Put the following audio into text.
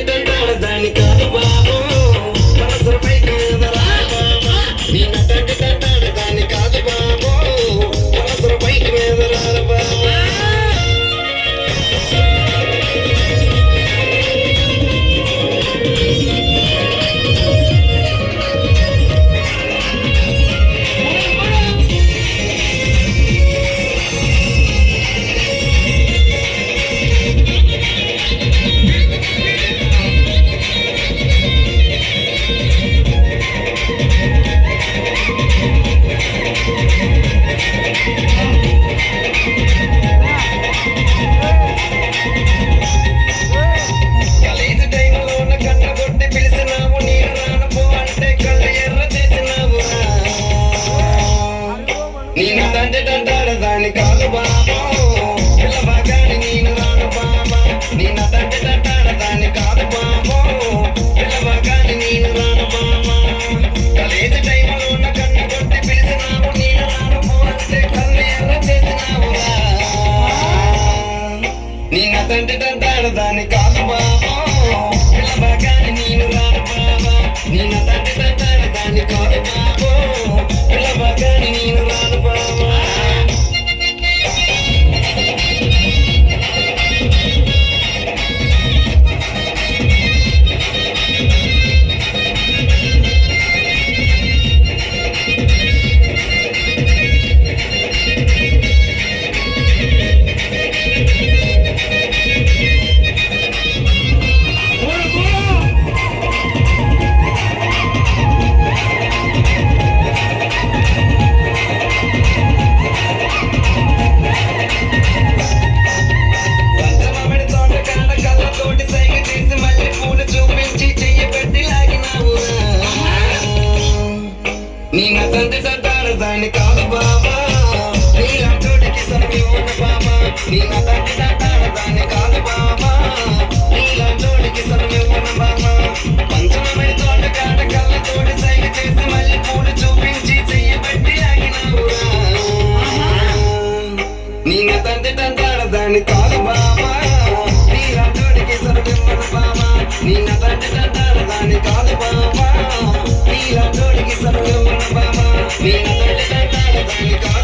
తంటాడు దాని కాదు బాబు మనసు పైకి ఎదరా బాబా నీ నటంటి తంటాడు దాని కాదు బాబు మనసు పైకి ఎదరా బాబా దాని కాదు బాబా పిల్లబాగాని నేను రాను బాబా నీ నటంటే తంటాడు దాని కాదు బాబా పిల్లబాగాని నేను రాను బాబా కాలేజీ టైంలో ఉన్న కన్ను కొట్టి పిలిచినావు నేను రాను పో అంటే కళ్ళు ఎర్ర చేసినావురా నీ నటంటే తంటాడు దాని కాదు బాబా పిల్లబాగాని నేను రాను బాబా నీ నటంటే తంటాడు దాని కాదు బాబా పిల్లబాగాని నేను రాను బాబా నీ నటంటే తంటాడు దాని కాదు బాబా నీలాంటోడికి సరవి ఉన్న బాబా నీ నటంటే తంటాడు దాని కాదు బాబా నీలాంటోడికి సరవి ఉన్న బాబా పంచమై తోటకాడ కళ్ళతోటి సైగ చేసి మళ్ళీ పూలు చూపించి చెయ్యబట్టి ఆగినావురా నీ నటంటే తంటాడు దాని కాదు బాబా నీలాంటోడికి సరవి ఉన్న బాబా నీ నటంటే తంటాడు దాని కాదు బాబా నీలాంటోడికి సరవి ఉన్న బాబా నీ నటంటే తంటాడు దాని కాదు